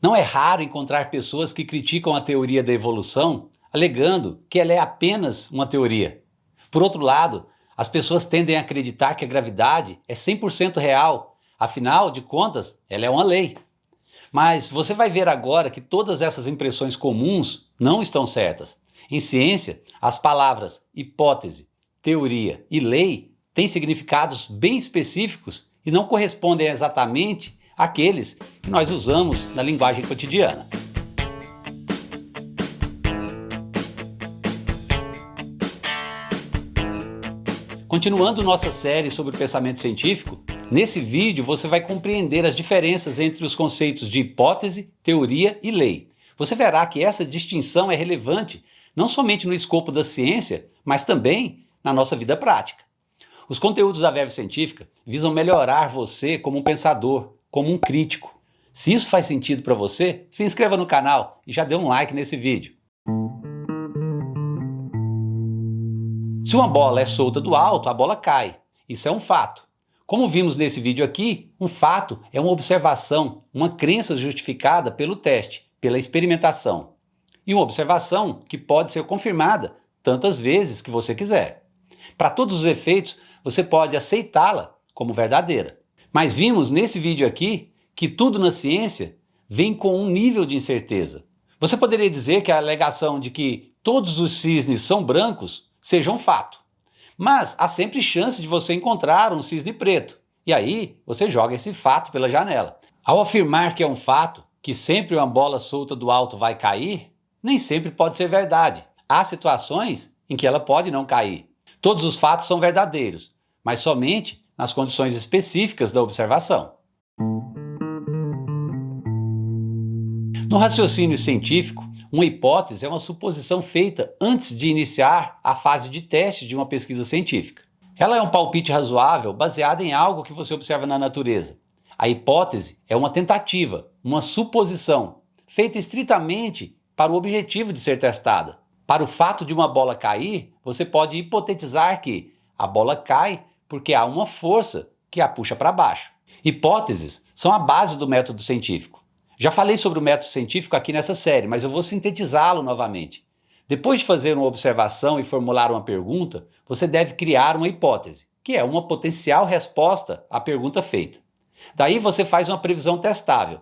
Não é raro encontrar pessoas que criticam a teoria da evolução, alegando que ela é apenas uma teoria. Por outro lado, as pessoas tendem a acreditar que a gravidade é 100% real, afinal de contas, ela é uma lei. Mas você vai ver agora que todas essas impressões comuns não estão certas. Em ciência, as palavras hipótese, teoria e lei têm significados bem específicos e não correspondem exatamente àqueles que nós usamos na linguagem cotidiana. Continuando nossa série sobre o pensamento científico, nesse vídeo você vai compreender as diferenças entre os conceitos de hipótese, teoria e lei. Você verá que essa distinção é relevante não somente no escopo da ciência, mas também na nossa vida prática. Os conteúdos da Verve Científica visam melhorar você como um pensador, como um crítico. Se isso faz sentido para você, se inscreva no canal e já dê um like nesse vídeo. Se uma bola é solta do alto, a bola cai. Isso é um fato. Como vimos nesse vídeo aqui, um fato é uma observação, uma crença justificada pelo teste, pela experimentação. E uma observação que pode ser confirmada tantas vezes que você quiser. Para todos os efeitos, você pode aceitá-la como verdadeira. Mas vimos nesse vídeo aqui que tudo na ciência vem com um nível de incerteza. Você poderia dizer que a alegação de que todos os cisnes são brancos seja um fato. Mas há sempre chance de você encontrar um cisne preto. E aí você joga esse fato pela janela. Ao afirmar que é um fato, que sempre uma bola solta do alto vai cair, nem sempre pode ser verdade. Há situações em que ela pode não cair. Todos os fatos são verdadeiros, mas somente nas condições específicas da observação. No raciocínio científico, uma hipótese é uma suposição feita antes de iniciar a fase de teste de uma pesquisa científica. Ela é um palpite razoável baseado em algo que você observa na natureza. A hipótese é uma tentativa, uma suposição, feita estritamente para o objetivo de ser testada. Para o fato de uma bola cair, você pode hipotetizar que a bola cai porque há uma força que a puxa para baixo. Hipóteses são a base do método científico. Já falei sobre o método científico aqui nessa série, mas eu vou sintetizá-lo novamente. Depois de fazer uma observação e formular uma pergunta, você deve criar uma hipótese, que é uma potencial resposta à pergunta feita. Daí você faz uma previsão testável.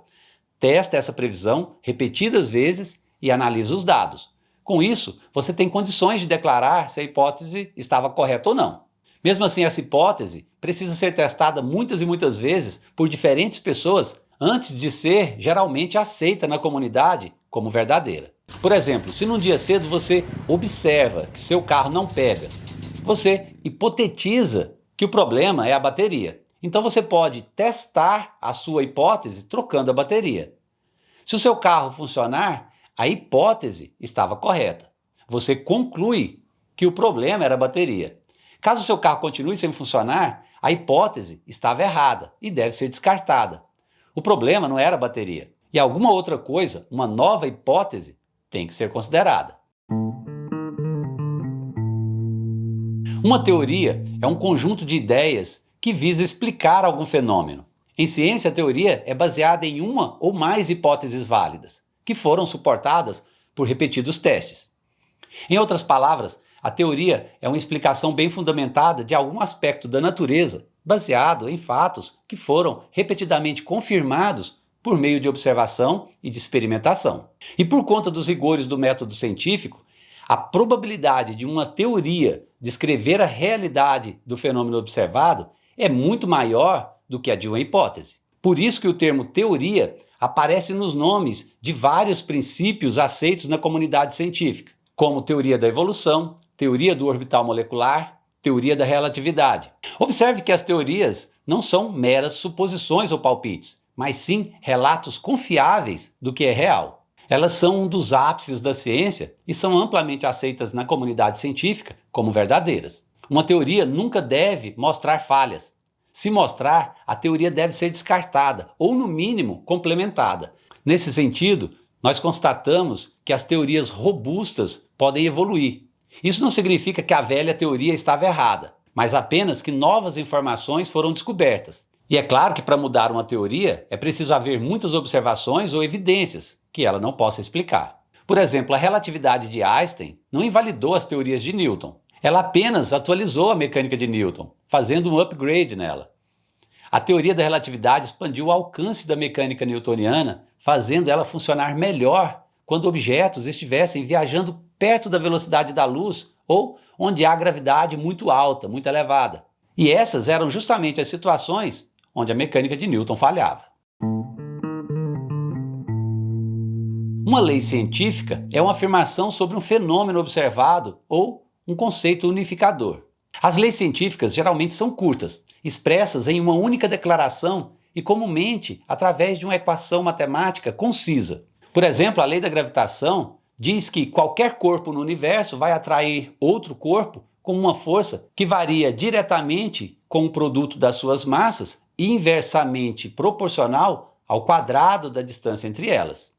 Testa essa previsão repetidas vezes e analisa os dados. Com isso, você tem condições de declarar se a hipótese estava correta ou não. Mesmo assim, essa hipótese precisa ser testada muitas e muitas vezes por diferentes pessoas antes de ser geralmente aceita na comunidade como verdadeira. Por exemplo, se num dia cedo você observa que seu carro não pega, você hipotetiza que o problema é a bateria. Então você pode testar a sua hipótese trocando a bateria. Se o seu carro funcionar, a hipótese estava correta. Você conclui que o problema era a bateria. Caso o seu carro continue sem funcionar, a hipótese estava errada e deve ser descartada. O problema não era a bateria. E alguma outra coisa, uma nova hipótese, tem que ser considerada. Uma teoria é um conjunto de ideias que visa explicar algum fenômeno. Em ciência, a teoria é baseada em uma ou mais hipóteses válidas, que foram suportadas por repetidos testes. Em outras palavras, a teoria é uma explicação bem fundamentada de algum aspecto da natureza, baseado em fatos que foram repetidamente confirmados por meio de observação e de experimentação. E por conta dos rigores do método científico, a probabilidade de uma teoria descrever a realidade do fenômeno observado é muito maior do que a de uma hipótese. Por isso que o termo teoria aparece nos nomes de vários princípios aceitos na comunidade científica, como teoria da evolução, teoria do orbital molecular, teoria da relatividade. Observe que as teorias não são meras suposições ou palpites, mas sim relatos confiáveis do que é real. Elas são um dos ápices da ciência e são amplamente aceitas na comunidade científica como verdadeiras. Uma teoria nunca deve mostrar falhas. Se mostrar, a teoria deve ser descartada ou, no mínimo, complementada. Nesse sentido, nós constatamos que as teorias robustas podem evoluir. Isso não significa que a velha teoria estava errada, mas apenas que novas informações foram descobertas. E é claro que para mudar uma teoria é preciso haver muitas observações ou evidências que ela não possa explicar. Por exemplo, a relatividade de Einstein não invalidou as teorias de Newton. Ela apenas atualizou a mecânica de Newton, fazendo um upgrade nela. A teoria da relatividade expandiu o alcance da mecânica newtoniana, fazendo ela funcionar melhor quando objetos estivessem viajando perto da velocidade da luz ou onde há gravidade muito alta, muito elevada. E essas eram justamente as situações onde a mecânica de Newton falhava. Uma lei científica é uma afirmação sobre um fenômeno observado ou um conceito unificador. As leis científicas geralmente são curtas, expressas em uma única declaração e comumente através de uma equação matemática concisa. Por exemplo, a lei da gravitação diz que qualquer corpo no universo vai atrair outro corpo com uma força que varia diretamente com o produto das suas massas e inversamente proporcional ao quadrado da distância entre elas.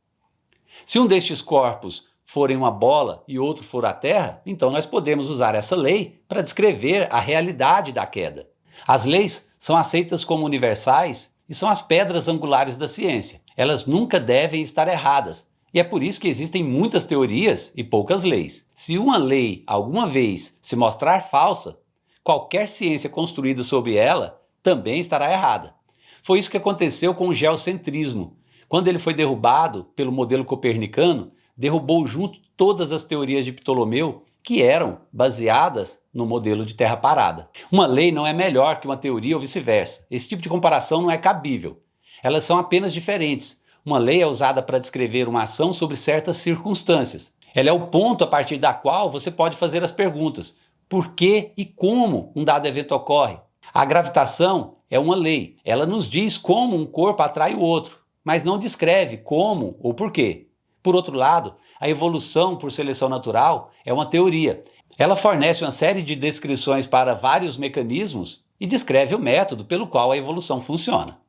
Se um destes corpos forem uma bola e outro for a Terra, então nós podemos usar essa lei para descrever a realidade da queda. As leis são aceitas como universais e são as pedras angulares da ciência. Elas nunca devem estar erradas, e é por isso que existem muitas teorias e poucas leis. Se uma lei alguma vez se mostrar falsa, qualquer ciência construída sobre ela também estará errada. Foi isso que aconteceu com o geocentrismo. Quando ele foi derrubado pelo modelo copernicano, derrubou junto todas as teorias de Ptolomeu que eram baseadas no modelo de terra parada. Uma lei não é melhor que uma teoria ou vice-versa. Esse tipo de comparação não é cabível. Elas são apenas diferentes. Uma lei é usada para descrever uma ação sobre certas circunstâncias. Ela é o ponto a partir da qual você pode fazer as perguntas: por que e como um dado evento ocorre? A gravitação é uma lei. Ela nos diz como um corpo atrai o outro, mas não descreve como ou por quê. Por outro lado, a evolução por seleção natural é uma teoria. Ela fornece uma série de descrições para vários mecanismos e descreve o método pelo qual a evolução funciona.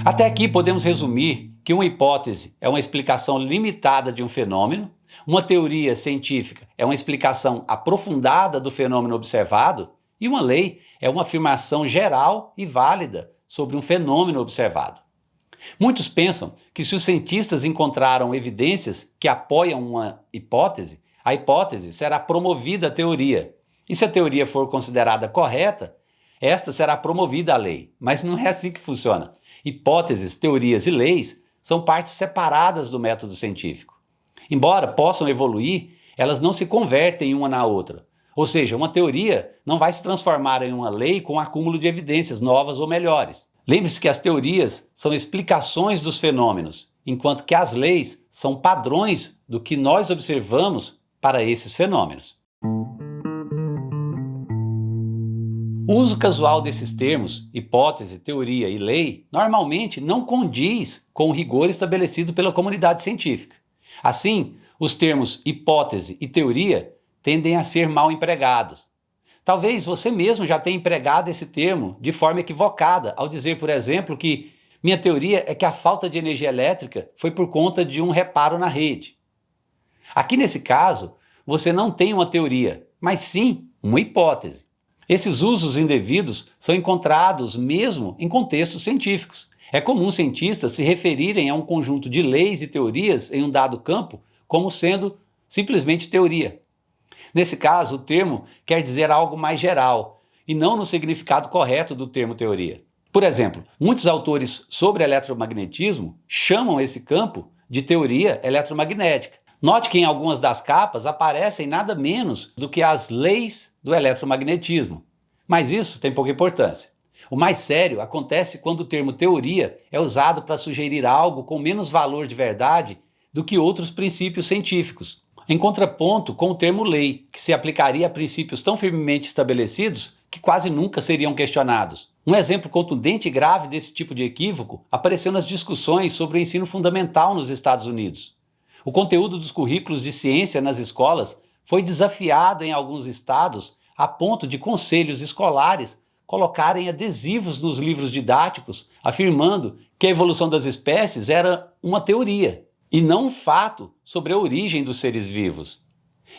Até aqui podemos resumir que uma hipótese é uma explicação limitada de um fenômeno, uma teoria científica é uma explicação aprofundada do fenômeno observado e uma lei é uma afirmação geral e válida sobre um fenômeno observado. Muitos pensam que se os cientistas encontraram evidências que apoiam uma hipótese, a hipótese será promovida à teoria. E se a teoria for considerada correta, esta será promovida à lei. Mas não é assim que funciona. Hipóteses, teorias e leis são partes separadas do método científico. Embora possam evoluir, elas não se convertem uma na outra. Ou seja, uma teoria não vai se transformar em uma lei com acúmulo de evidências novas ou melhores. Lembre-se que as teorias são explicações dos fenômenos, enquanto que as leis são padrões do que nós observamos para esses fenômenos. O uso casual desses termos, hipótese, teoria e lei, normalmente não condiz com o rigor estabelecido pela comunidade científica. Assim, os termos hipótese e teoria tendem a ser mal empregados. Talvez você mesmo já tenha empregado esse termo de forma equivocada, ao dizer, por exemplo, que minha teoria é que a falta de energia elétrica foi por conta de um reparo na rede. Aqui nesse caso, você não tem uma teoria, mas sim uma hipótese. Esses usos indevidos são encontrados mesmo em contextos científicos. É comum cientistas se referirem a um conjunto de leis e teorias em um dado campo como sendo simplesmente teoria. Nesse caso, o termo quer dizer algo mais geral e não no significado correto do termo teoria. Por exemplo, muitos autores sobre eletromagnetismo chamam esse campo de teoria eletromagnética. Note que em algumas das capas aparecem nada menos do que as leis do eletromagnetismo. Mas isso tem pouca importância. O mais sério acontece quando o termo teoria é usado para sugerir algo com menos valor de verdade do que outros princípios científicos, em contraponto com o termo lei, que se aplicaria a princípios tão firmemente estabelecidos que quase nunca seriam questionados. Um exemplo contundente e grave desse tipo de equívoco apareceu nas discussões sobre o ensino fundamental nos Estados Unidos. O conteúdo dos currículos de ciência nas escolas foi desafiado em alguns estados a ponto de conselhos escolares colocarem adesivos nos livros didáticos afirmando que a evolução das espécies era uma teoria e não um fato sobre a origem dos seres vivos.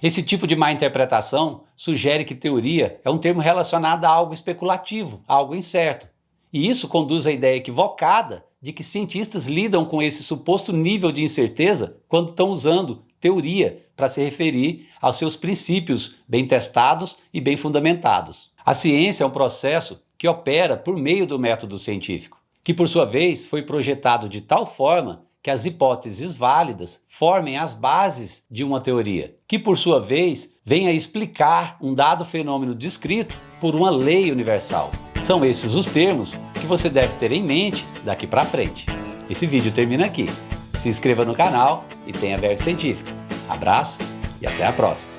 Esse tipo de má interpretação sugere que teoria é um termo relacionado a algo especulativo, a algo incerto. E isso conduz à ideia equivocada de que cientistas lidam com esse suposto nível de incerteza quando estão usando teoria para se referir aos seus princípios bem testados e bem fundamentados. A ciência é um processo que opera por meio do método científico, que por sua vez foi projetado de tal forma que as hipóteses válidas formem as bases de uma teoria, que por sua vez vem a explicar um dado fenômeno descrito por uma lei universal. São esses os termos que você deve ter em mente daqui para frente. Esse vídeo termina aqui. Se inscreva no canal e tenha Verve Científica. Abraço e até a próxima!